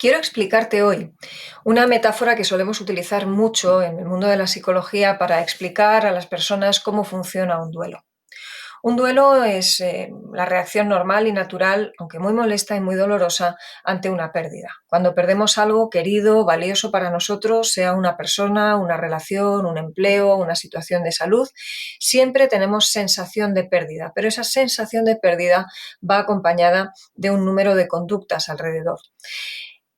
Quiero explicarte hoy una metáfora que solemos utilizar mucho en el mundo de la psicología para explicar a las personas cómo funciona un duelo. Un duelo es la reacción normal y natural, aunque muy molesta y muy dolorosa, ante una pérdida. Cuando perdemos algo querido, valioso para nosotros, sea una persona, una relación, un empleo, una situación de salud, siempre tenemos sensación de pérdida, pero esa sensación de pérdida va acompañada de un número de conductas alrededor.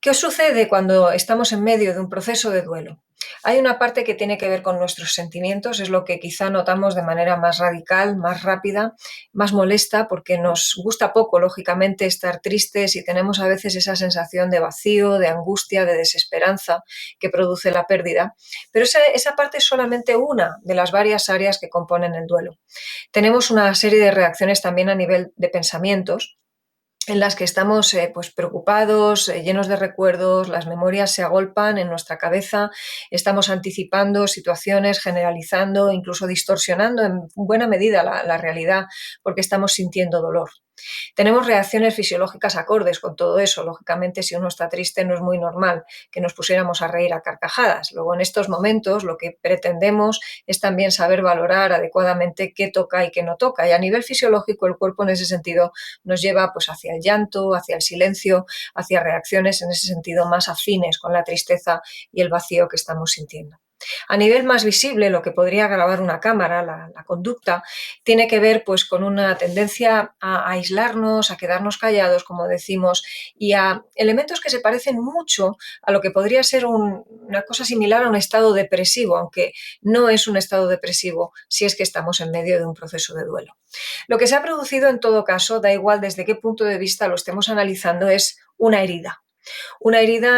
¿Qué os sucede cuando estamos en medio de un proceso de duelo? Hay una parte que tiene que ver con nuestros sentimientos, es lo que quizá notamos de manera más radical, más rápida, más molesta, porque nos gusta poco, lógicamente, estar tristes y tenemos a veces esa sensación de vacío, de angustia, de desesperanza que produce la pérdida. Pero esa parte es solamente una de las varias áreas que componen el duelo. Tenemos una serie de reacciones también a nivel de pensamientos, en las que estamos pues preocupados, llenos de recuerdos, las memorias se agolpan en nuestra cabeza, estamos anticipando situaciones, generalizando, incluso distorsionando en buena medida la realidad porque estamos sintiendo dolor. Tenemos reacciones fisiológicas acordes con todo eso. Lógicamente, si uno está triste, no es muy normal que nos pusiéramos a reír a carcajadas. Luego, en estos momentos, lo que pretendemos es también saber valorar adecuadamente qué toca y qué no toca. Y a nivel fisiológico, el cuerpo en ese sentido nos lleva pues, hacia el llanto, hacia el silencio, hacia reacciones en ese sentido más afines con la tristeza y el vacío que estamos sintiendo. A nivel más visible, lo que podría grabar una cámara, la conducta, tiene que ver pues, con una tendencia a aislarnos, a quedarnos callados, como decimos, y a elementos que se parecen mucho a lo que podría ser una cosa similar a un estado depresivo, aunque no es un estado depresivo si es que estamos en medio de un proceso de duelo. Lo que se ha producido en todo caso, da igual desde qué punto de vista lo estemos analizando, es una herida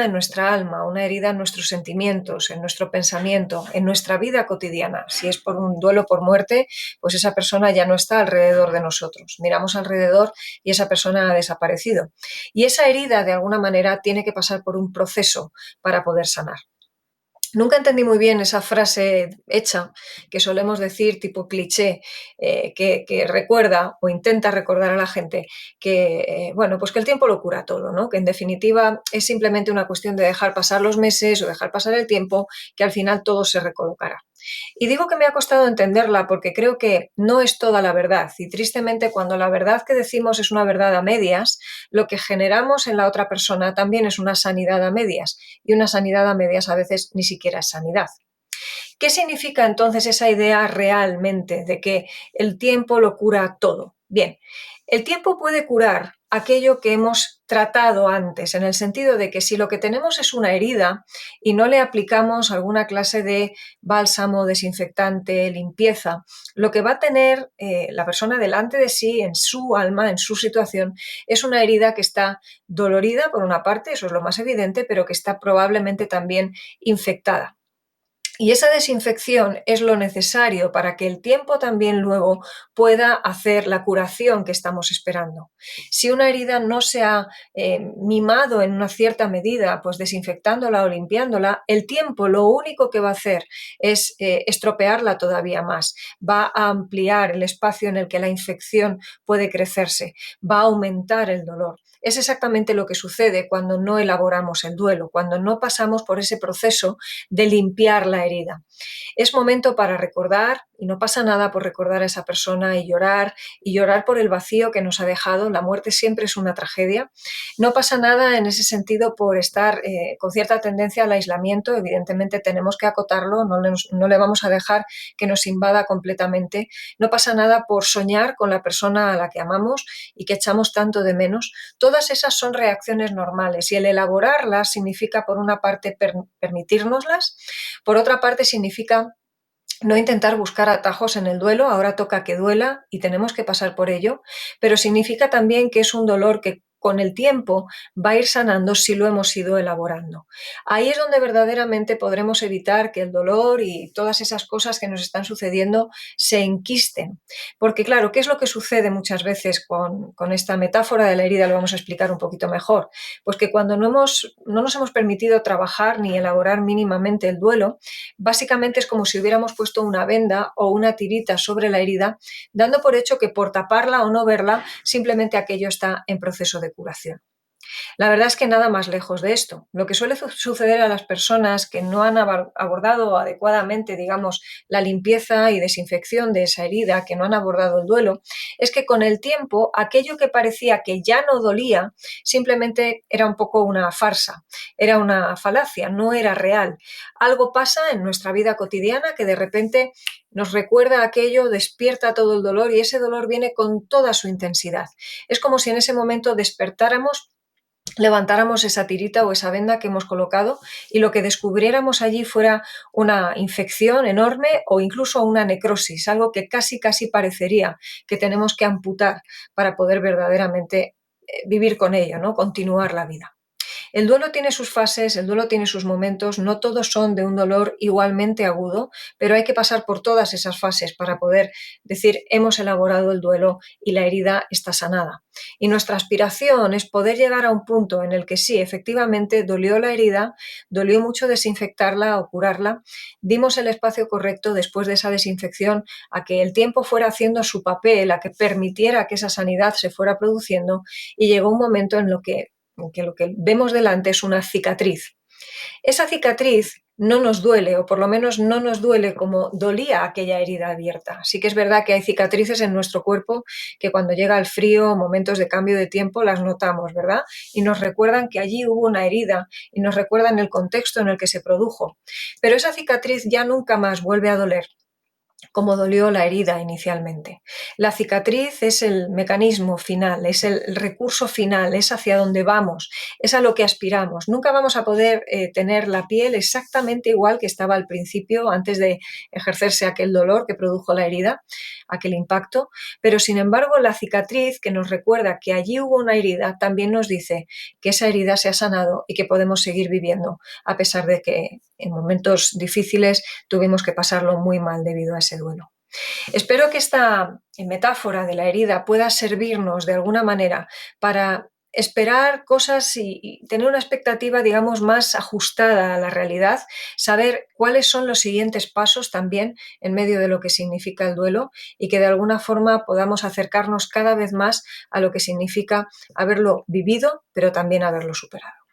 en nuestra alma, una herida en nuestros sentimientos, en nuestro pensamiento, en nuestra vida cotidiana. Si es por un duelo por muerte, pues esa persona ya no está alrededor de nosotros. Miramos alrededor y esa persona ha desaparecido. Y esa herida, de alguna manera, tiene que pasar por un proceso para poder sanar. Nunca entendí muy bien esa frase hecha que solemos decir tipo cliché, que recuerda o intenta recordar a la gente que, bueno, pues que el tiempo lo cura todo, ¿no? Que en definitiva es simplemente una cuestión de dejar pasar los meses o dejar pasar el tiempo, que al final todo se recolocará. Y digo que me ha costado entenderla porque creo que no es toda la verdad y tristemente cuando la verdad que decimos es una verdad a medias, lo que generamos en la otra persona también es una sanidad a medias y una sanidad a medias a veces ni siquiera es sanidad. ¿Qué significa entonces esa idea realmente de que el tiempo lo cura todo? Bien, el tiempo puede curar aquello que hemos tratado antes, en el sentido de que si lo que tenemos es una herida y no le aplicamos alguna clase de bálsamo, desinfectante, limpieza, lo que va a tener la persona delante de sí, en su alma, en su situación, es una herida que está dolorida por una parte, eso es lo más evidente, pero que está probablemente también infectada. Y esa desinfección es lo necesario para que el tiempo también luego pueda hacer la curación que estamos esperando. Si una herida no se ha mimado en una cierta medida, pues desinfectándola o limpiándola, el tiempo lo único que va a hacer es estropearla todavía más. Va a ampliar el espacio en el que la infección puede crecerse, va a aumentar el dolor. Es exactamente lo que sucede cuando no elaboramos el duelo, cuando no pasamos por ese proceso de limpiar la herida. Es momento para recordar, y no pasa nada por recordar a esa persona y llorar por el vacío que nos ha dejado. La muerte siempre es una tragedia. No pasa nada en ese sentido por estar con cierta tendencia al aislamiento. Evidentemente tenemos que acotarlo, no le vamos a dejar que nos invada completamente. No pasa nada por soñar con la persona a la que amamos y que echamos tanto de menos. Todas esas son reacciones normales y el elaborarlas significa, por una parte, permitírnoslas, por otra parte, significa no intentar buscar atajos en el duelo, ahora toca que duela y tenemos que pasar por ello, pero significa también que es un dolor que con el tiempo va a ir sanando si lo hemos ido elaborando. Ahí es donde verdaderamente podremos evitar que el dolor y todas esas cosas que nos están sucediendo se enquisten. Porque claro, ¿qué es lo que sucede muchas veces con esta metáfora de la herida? Lo vamos a explicar un poquito mejor. Pues que cuando no nos hemos permitido trabajar ni elaborar mínimamente el duelo, básicamente es como si hubiéramos puesto una venda o una tirita sobre la herida, dando por hecho que por taparla o no verla, simplemente aquello está en proceso de curación. La verdad es que nada más lejos de esto. Lo que suele suceder a las personas que no han abordado adecuadamente, digamos, la limpieza y desinfección de esa herida, que no han abordado el duelo, es que con el tiempo aquello que parecía que ya no dolía simplemente era un poco una farsa, era una falacia, no era real. Algo pasa en nuestra vida cotidiana que de repente nos recuerda aquello, despierta todo el dolor y ese dolor viene con toda su intensidad. Es como si en ese momento despertáramos, levantáramos esa tirita o esa venda que hemos colocado y lo que descubriéramos allí fuera una infección enorme o incluso una necrosis, algo que casi parecería que tenemos que amputar para poder verdaderamente vivir con ello, ¿no? Continuar la vida. El duelo tiene sus fases, el duelo tiene sus momentos, no todos son de un dolor igualmente agudo, pero hay que pasar por todas esas fases para poder decir hemos elaborado el duelo y la herida está sanada. Y nuestra aspiración es poder llegar a un punto en el que sí, efectivamente, dolió la herida, dolió mucho desinfectarla o curarla, dimos el espacio correcto después de esa desinfección a que el tiempo fuera haciendo su papel, a que permitiera que esa sanidad se fuera produciendo y llegó un momento en que lo que vemos delante es una cicatriz. Esa cicatriz no nos duele, o por lo menos no nos duele como dolía aquella herida abierta. Sí que es verdad que hay cicatrices en nuestro cuerpo que cuando llega el frío, momentos de cambio de tiempo, las notamos, ¿verdad? Y nos recuerdan que allí hubo una herida y nos recuerdan el contexto en el que se produjo. Pero esa cicatriz ya nunca más vuelve a doler como dolió la herida inicialmente. La cicatriz es el mecanismo final, es el recurso final, es hacia donde vamos, es a lo que aspiramos. Nunca vamos a poder tener la piel exactamente igual que estaba al principio, antes de ejercerse aquel dolor que produjo la herida, aquel impacto, pero sin embargo la cicatriz que nos recuerda que allí hubo una herida también nos dice que esa herida se ha sanado y que podemos seguir viviendo, a pesar de que en momentos difíciles tuvimos que pasarlo muy mal debido a ese duelo. Espero que esta metáfora de la herida pueda servirnos de alguna manera para esperar cosas y tener una expectativa, digamos, más ajustada a la realidad, saber cuáles son los siguientes pasos también en medio de lo que significa el duelo y que de alguna forma podamos acercarnos cada vez más a lo que significa haberlo vivido, pero también haberlo superado.